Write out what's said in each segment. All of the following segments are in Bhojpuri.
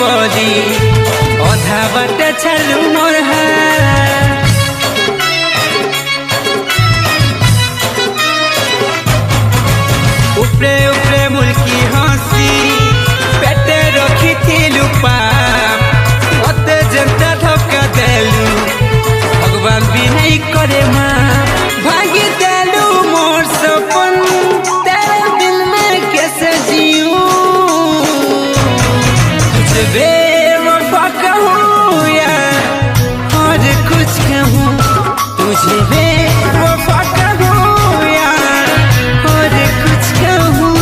बदी अधा बाटे छालू मोर उपरे उपरे मुल्की हंसी पेटे रखी थी लुपा मत जनता धक्का देलू भगवान भी नहीं करे माँ भागी देलू मोर सपन तेरे दिल में कैसे जीऊं तुझे बेवफा कहूँ या और कुछ कहूँ तुझे बेवफा कहूँ या और कुछ कहूँ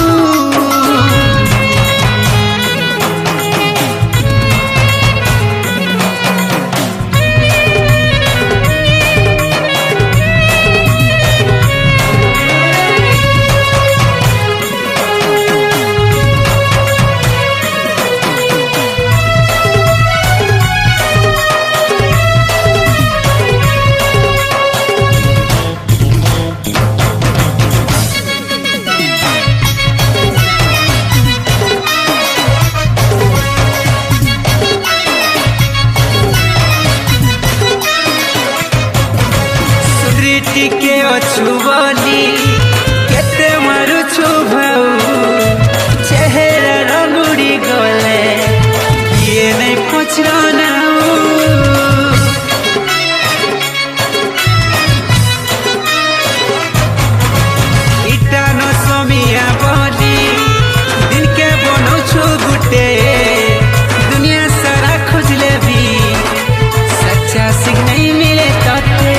के अछुबनी केते मारू छुभाऊ चेहरा रंगुड़ी गले किए नहीं पछरो नाऊ इटा न समिया बनी दिन के बनो छु गुटे दुनिया सारा खोजले भी सच्चा सिख नहीं मिले तते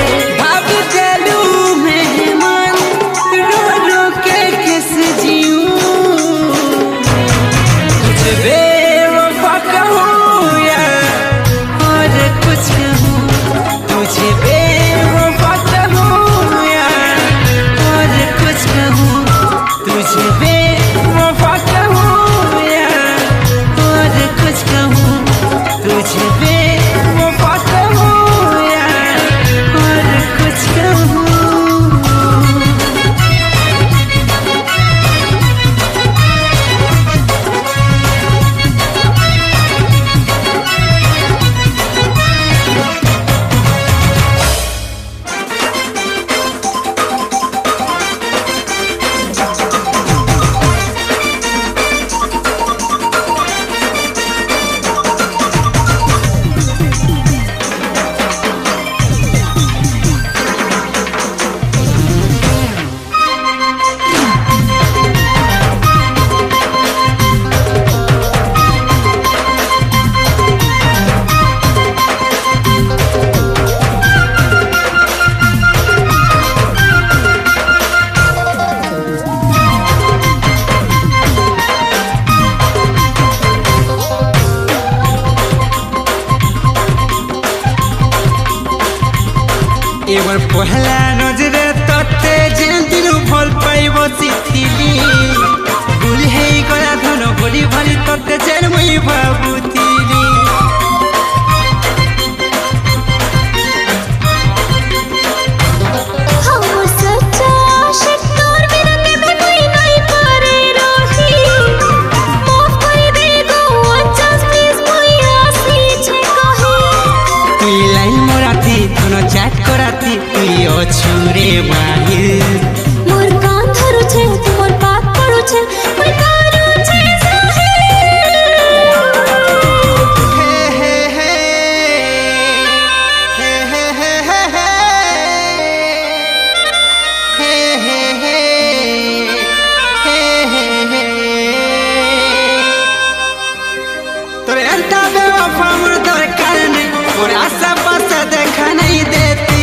एवर पहला नजरे तते जेन दिनु भल पाइब चिथिली भूल हे गया धन बोली भली तते जेन मुई भाबुतिली चैट कराती तुई अछुरे माहिर मोर कान धरु छे मोर बात पड़ु छे मोर कारू छे जाहिर हे हे हे हे हे हे हे हे हे हे तोरे अंता बेवफा मोर दरकार नहीं मोर आशा पासा देखा नहीं देती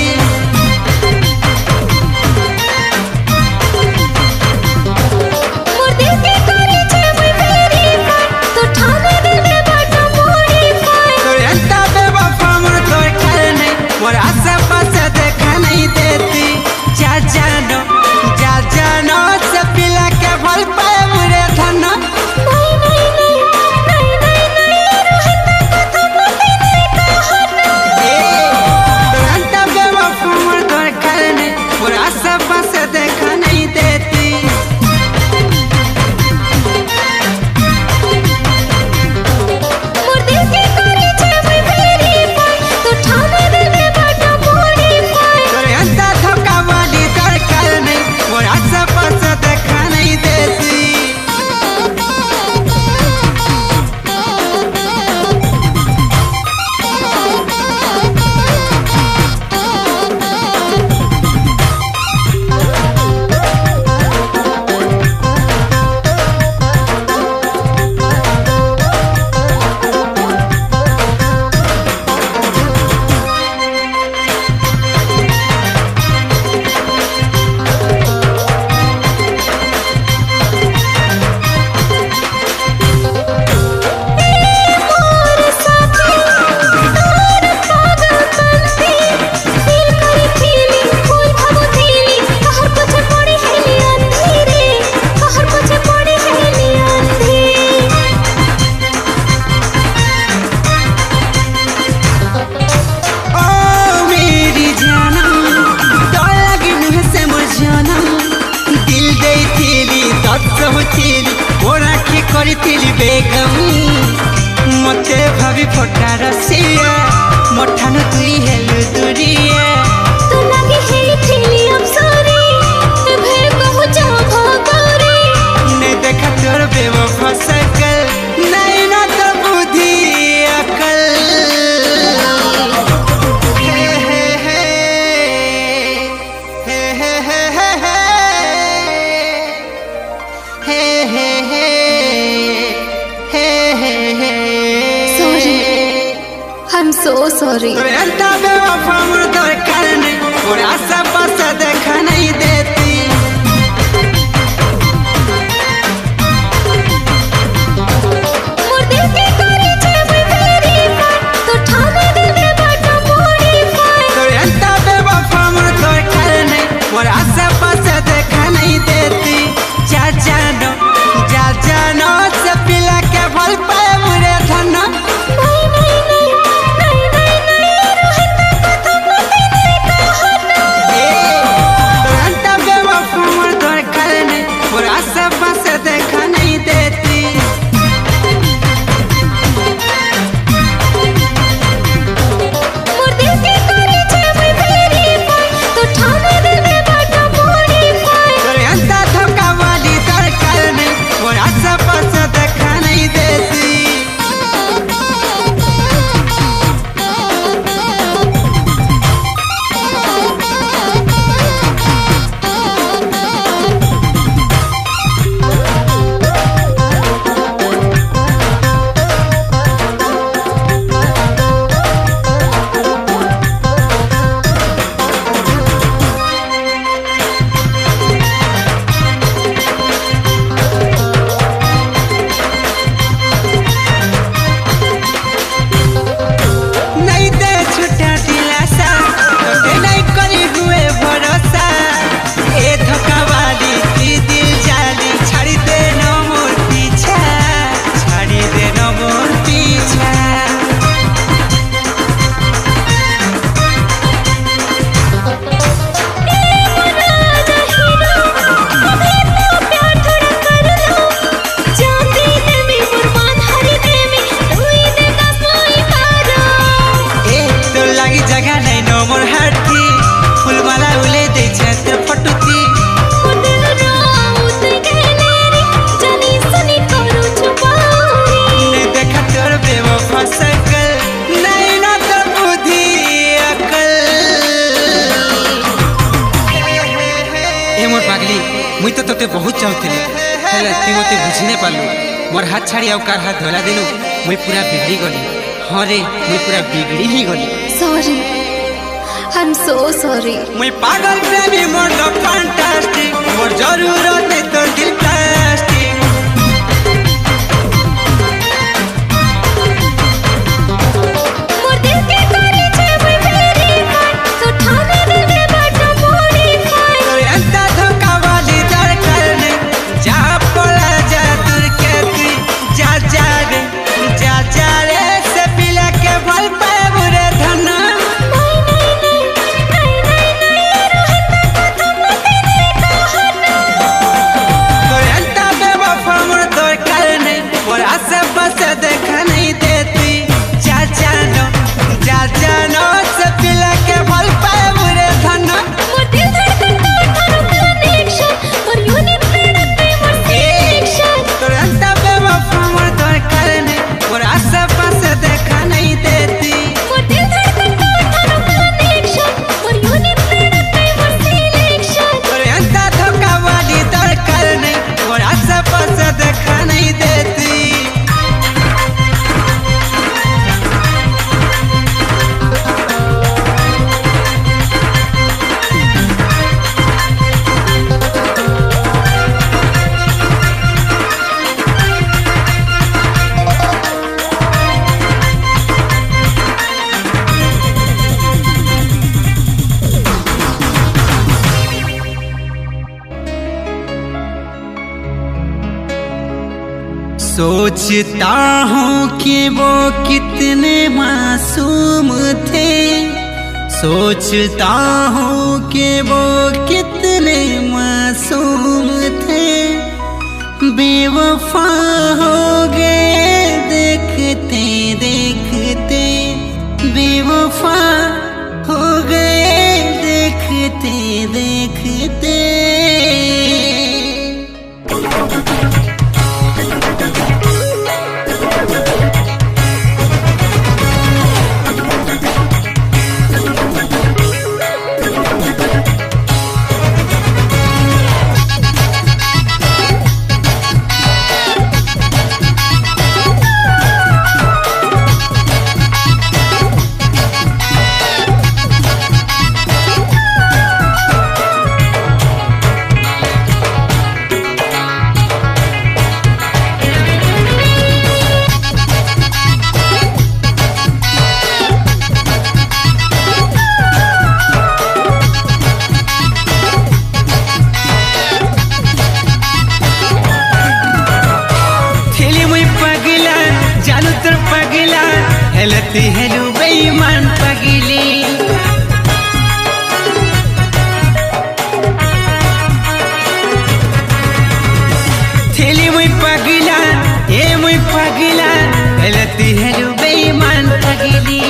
फोटा रसिया मोठान तुई हेलु दुरिया तो लगे है थीली अब सॉरी भेड़ कहू जाओ भगोरी नहीं देखा तोर बेवफा सकल नहीं ना तो बुद्धि अकल हे हे हे हे हे हे हे हे हे हे Sorry. I'm so sorry. तोरे अंता बेवफा मुर दरकार नहीं और आशा पास देखा नहीं देती मोर दिल के करे छे मैं वेरीफाई तो ठाने दिल में बाटा मॉडिफाई तोरे अंता बेवफा मुर दरकार नहीं और आशा पास देखा नहीं देती जा जानो से पिला के भल पाए मुरे धनो नहीं नहीं नहीं नहीं नहीं नहीं रोहित को तो मते नहीं कहना तोरे अंता बेवफा मुर दरकार नहीं और आशा पास देखा नहीं देती मोर दिल के करे छे मैं वेरीफाई तो ठाने दिल में बाटा मॉडिफाई तोरे अंता धोखा वाली दरकार नहीं और आशा पास देखा नहीं देती नहीं दे छुट्टा दिलासा तोते नहीं करी हुए भरोसा ए धोखा वाली की दिल जाली छाड़ी दे न मोर पीछा छाड़ी दे न मोर पीछा ए तो लागी जगह नहीं न मोर हाथी फूलमाला उले दे छते फटुती नहीं देखा तोर बेवफा सकल नहीं ना तो बुद्धि अकल ए मोर पागली मुई तो तोते बहुत चाहते हेले तू मते बुझी नहीं पालु मोर हाथ छाड़ी आउ कार हाथ धोला देनु मुई पूरा बिगड़ी गली हाँ रे मुई पूरा बिगड़ी ही गली Sorry. I'm so sorry. मुई पागल प्रेमी मोर तो फैंटास्टिक मोर जरूरत है तो दिल प्लास्टिक मोर दिल के करे छे मैं वेरीफाई तो ठाने दिल में बाटा मॉडिफाई तोरे अंता धोखा वाली दरकार नहीं जा पला जा दूर के तू जा रे से पिला के भल पाए बुरे धना नहीं नहीं नहीं नहीं नहीं नहीं रोहित को तो मते नहीं कहना तोरे अंता बेवफा मुर दरकार नहीं और आशा पास देखा नहीं देती जा जानो से पिला के भल पाए बुरे धना मोर दिल धड़कन तो थारो कनेक्शन और यूनिक प्रोडक्ट पे मोर सिलेक्शन तोरे अंता बेवफा मुर दरकार नहीं और आशा पास देखा नहीं देती मोर दिल धड़कन तो थारो कनेक्शन और यूनिक प्रोडक्ट पे मोर सिलेक्शन तोरे अंता धोखा वाली दरकार नहीं और आशा पास देखा नहीं देती सोचता हूँ कि वो कितने मासूम थे सोचता हूँ कि वो कितने मासूम थे बेवफा हो गए देखते देखते हेलती हेलू बेईमान पगली थेली मुई पगला ए मुई पगला हेलती हेलू बेईमान पगली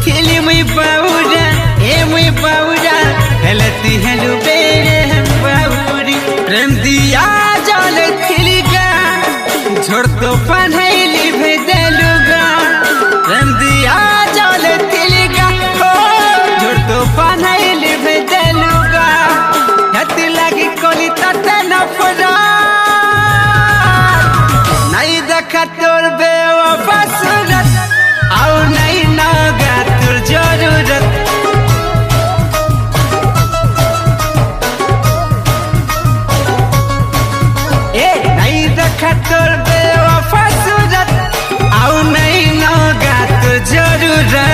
थेली मुई बाबूरा ए मुई बाबूरा हेलती हेलू बेरहम बाबूरी प्रेम दिया जल थिलगा झोड़ तो पन्हैली भेदलुगा प्रेम दिया जल थिलगा हो झोड़ तो पन्हैली भेदलुगा हत लगी कोली तते नफरा नहीं देखा तोर बेवफा सूरत आओ नहीं नागा तोर जरूरत खतर बेवफा सूरत आओ नहीं नौगा तो जरूरत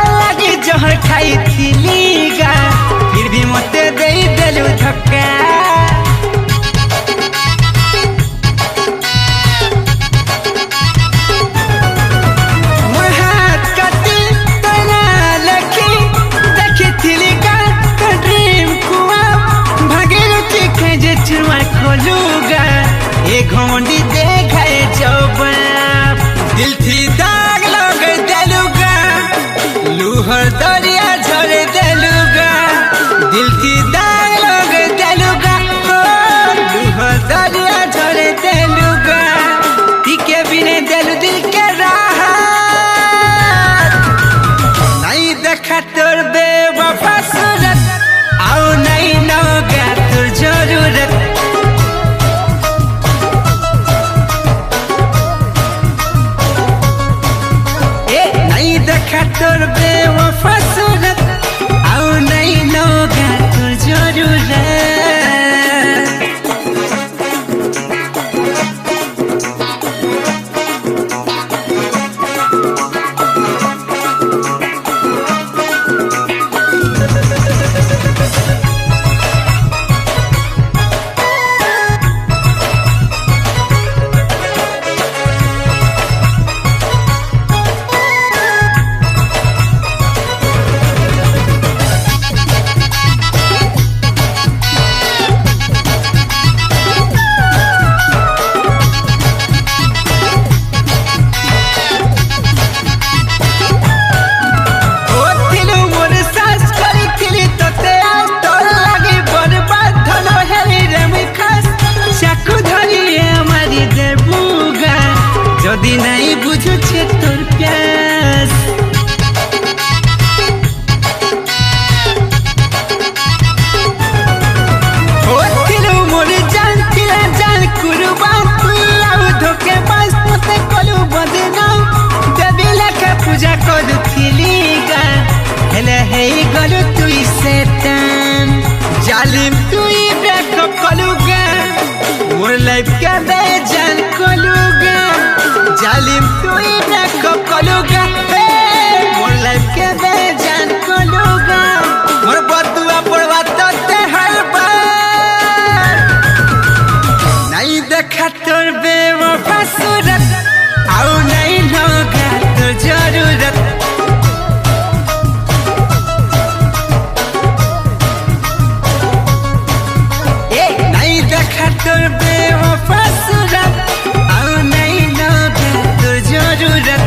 खाई थिलीगा फिर भी मते दे देलु धक्का हाथ कटी तना लखी देखी थिलीगा तो ड्रीम कुआ भागे रुचि जे चुमा खोलूगा ये घोंडी देखाए चौबाप दिल थी दाग लग देलुगा लूहर दरिया झड़ देलुगा दिल की दाग लग देलुगा हो लूहर दरिया झड़ देलुगा टिके बिने देलु दिल के राहत नहीं देखा तोर बेवफा सूरत आओ नहीं नौगा तोर जरूरत नहीं देखा तोर बेवफा सूरत आओ नहीं नौगा तोर जरूरत যদি নাই বুঝুছে তোর প্যাস ও তিলু মোর জান তিলা জান কুরবান তুই আউ ধোকে বাস মতে কলু বদনাম দেবী লেখা পূজা করুথিলি গা হেলে হেই গলু তুই শয়তান জালিম তুই ব্রেকআপ কলুগা মোর লাইফ কে বেজান কলুগা जालिम तुई ब्रेकअप कलुगा मोर लाइफ के बेजान कलुगा मोर बदुआ पड़वा तते हर बार नहीं देखा तोर बेवफा सूरत आओ नहीं नौगा तोर जरूरत नहीं देखा तोर बेवफा सूरत आओ नहीं नौगा तोर जरूरत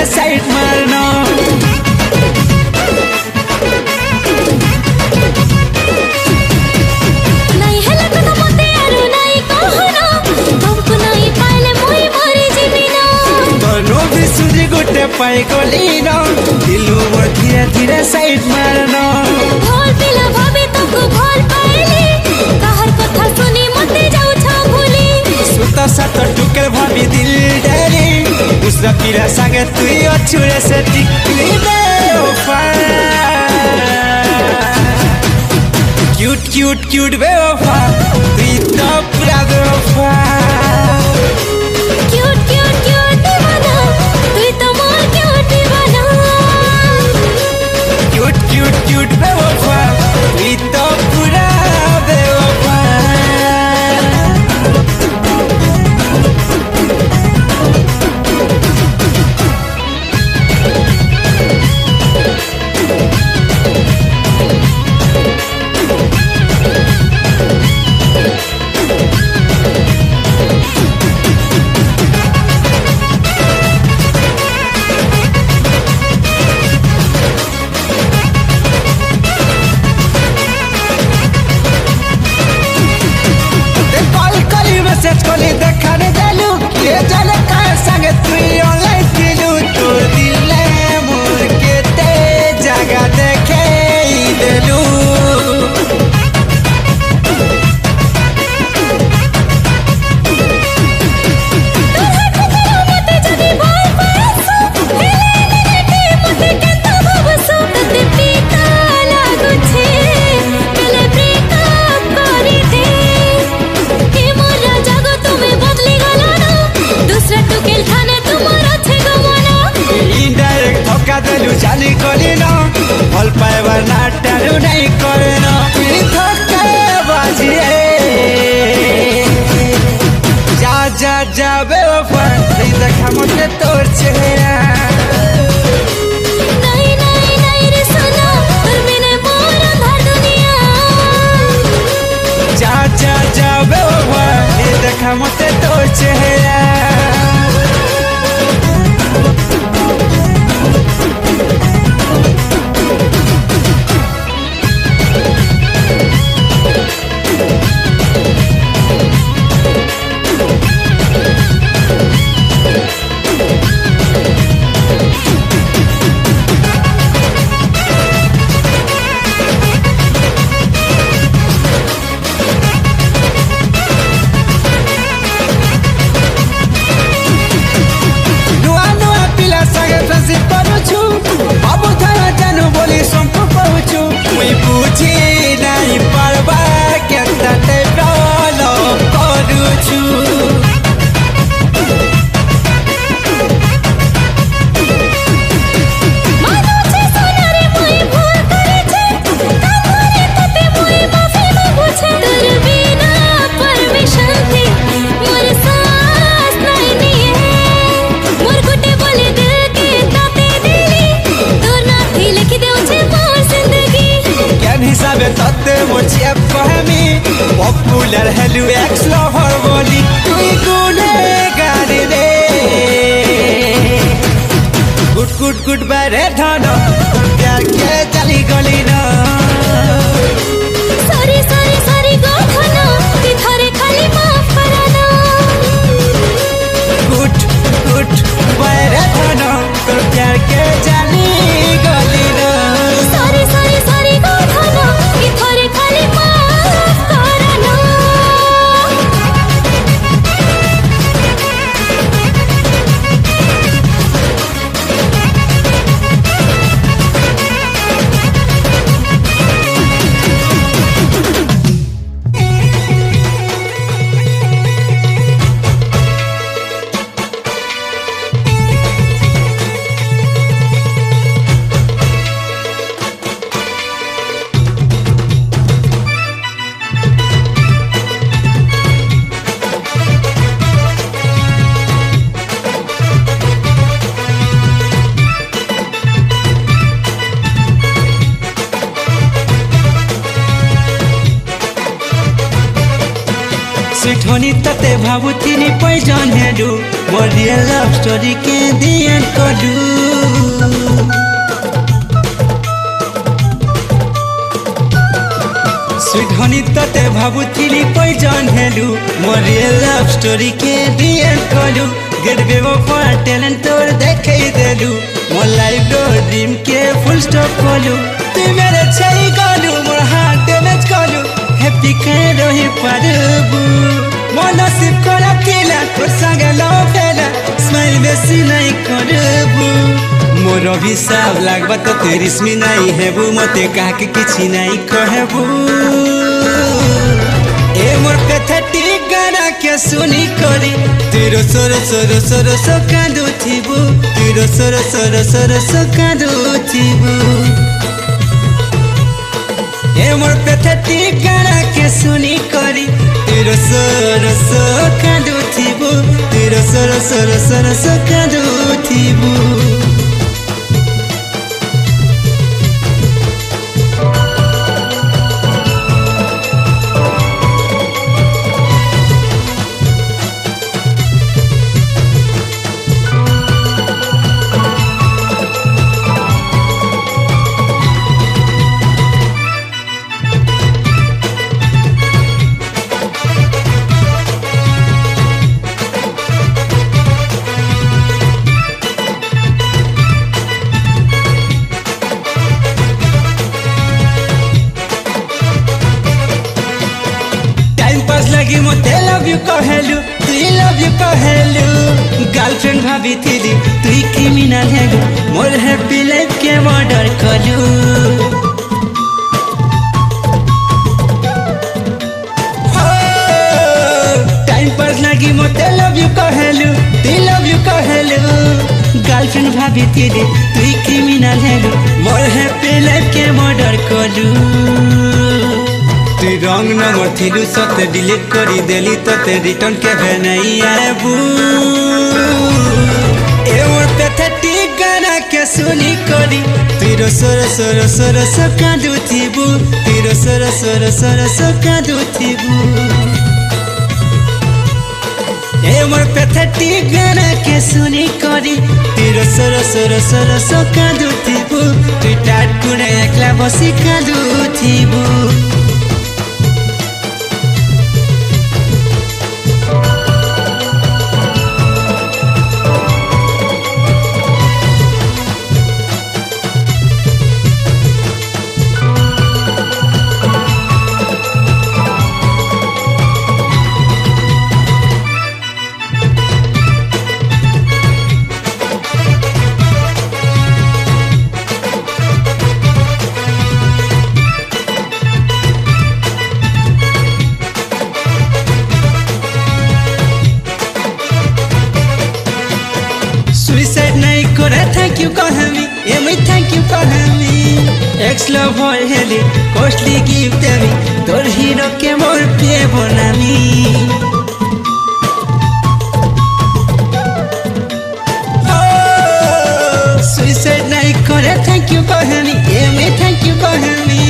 धीरे साइड मारना नहीं है लगन मते आरो नहीं कहना तुमको नहीं पाले मुई मरी जीविना दोनों भी सुजी गुटे पाई गोलीना दिलू मोर धीरे धीरे साइड मारना भोल पिला भाभी तुमको भोल पाइली कहर कथा सुनी मते जाऊ छा भूली सुता सात टुकल भाभी दिल डरी दूसरा पीरा संगे तुई अछुरे से टिकली बेवफा क्यूट क्यूट क्यूट बेवफा तुई तो पूरा बेवफा क्यूट क्यूट क्यूट दीवाना तू तो मोर क्यूट दीवाना क्यूट क्यूट क्यूट बेवफा तुई तो पूरा बेवफा मैसेज कोली देखाने देलू ये जाने कहाँ संगे तुई ऑनलाइन दिलू तो दिले मोर के ते जगह देखे ही देलू मते जदी बोल पासो हेले नेटे मते केता बाबसो तते पीता लागु छे कले ब्रेकअप करी दे के मोरा जगो तुम्हें बदली गला ना दूसरा टुकेल खाने तुम्हारा छे गमना इनडायरेक्ट धोखा देलू जानी कोली ना भल पाएबा ना टारू नहीं करे ना फिर धोखा बाजी जा जा जा बेवफा नहीं देखा मुझे तोर चेहरा नहीं नहीं नहीं रे सोना और मैंने मोर अंधार दुनिया जा जा जा बेवफा नहीं देखा मुझे तोर चेहरा नुआ नुआ पिला संगे फंसी पड़ुछु अब थाना जानू बोली संपू पहुँचू मुई बुझी नहीं पारबा केतना ते फॉलो करूछु मानो छे सोना रे मुई भूल करे छे कामरे तते मुई माफी मांगू छे तोर बिना परमिशन थी मोर सांस नहीं निए मोर गुटे बोले दिल के ताते दिली तोर ना थी लिख दे छे मोर जिंदगी ज्ञान हिसाबे तत्ते मोचे फहमी पॉपुलर हेलू एक्स लवर बोली तुई गुने गाड़ी दे गुड गुड गुड बारे धनो प्यार के चली गली ना सॉरी सॉरी सॉरी गो धना कि थारे खाली माफ कराना गुड गुड बारे धनो प्यार के चली गली ना सॉरी सॉरी सॉरी गो धना कि थारे खाली माफ कराना स्वीट हनी तते भाबुथिनी पैजन हेडु मोर रियल लव स्टोरी के दी एंड करू स्वीट हनी तते भाबुथिनी पैजन हेडु मोर रियल लव स्टोरी के दी एंड करू गेट बेबो फॉर टैलेंट तोर देखे देलु मोर लाइफ रो ड्रीम के फुल स्टॉप करू तू मेरे छई गलु मोर हार्ट डैमेज करू हैप्पी कर रही पारबू मोर नसीब करा केला तोर संगे लव फेला स्माइल बेसी नहीं करबू मोर अभिशाप लागबा तो तेरिस्मी नहीं हेबू मते काके किछि नहीं कहबू ए मोर पैथेटिक गाना के सुनी करी तेरो सोर सोर सोर सो कांदू थिबू तेरो सोर सोर सोर सो कांदू थिबू ए मोर पैथेटिक गाना के सुनी करी तेरो सोर सो कांदू थिबू तेरो सोर सोर सोर सो कांदू थिबू लगी मोते लव यू कहेलु तू लव यू कहेलु गर्लफ्रेंड भाभी थी तू क्रिमिनल हेलु मोर हैप्पी लाइफ के मर्डर कलु टाइम पास लगी मोते लव यू कहेलु तू लव यू कहेलु गर्लफ्रेंड भाभी थी तू क्रिमिनल हेलु मोर हैप्पी लाइफ के मर्डर कलु तू रंग नंबर थिलु सते डिलीट करी देली तते रिटर्न के नहीं आबू ए मोर पैथेटिक गाना के सुनी करी तेरो सोर सोर सोर सो कांदू थिबू तेरो सोर सोर सोर सो कांदू थिबू ए मोर पैथेटिक गाना के सुनी करी तेरो सोर सोर सोर सो कांदू थिबू तू टाट कुने एकला बसी कांदू थिबू सुसाइड नहीं करे थैंक यू कहमी एमी थैंक यू कहमी एक्स लव होल हेली कॉस्टली गिफ्ट देमी तोर हीरो के मोर पे बनामी सुसाइड नहीं करे थैंक यू कहमी एमी थैंक यू कहमी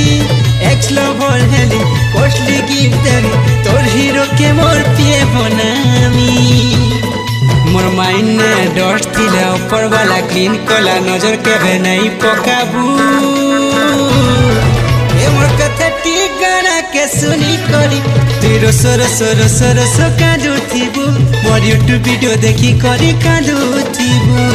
एक्स लव होल हेली कॉस्टली गिफ्ट देमी तोर हीरो के मोर पे बनामी मोर माइंड ने डस्ट थिला ऊपर वाला क्लीन कला नजर के नहीं पकाबू ए मोर पैथेटिक गाना के सुनी करी तेरो सोर सोर सोर सो कांदू थिबू मोर यूट्यूब वीडियो देखी करी कांदू थिबू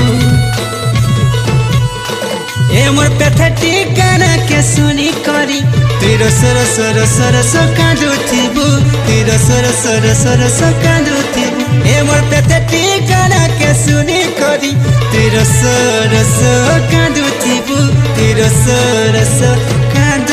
ए मोर पैथेटिक गाना के सुनी करी तेरो सोर सोर सोर सो कांदू थिबू तेरो सोर सोर सोर सो कांदू थिबू ए मोर पैथेटिक गाना के सुनी करी तेरो सोर सो कांदू थिबू तेरो सोर सो कांदू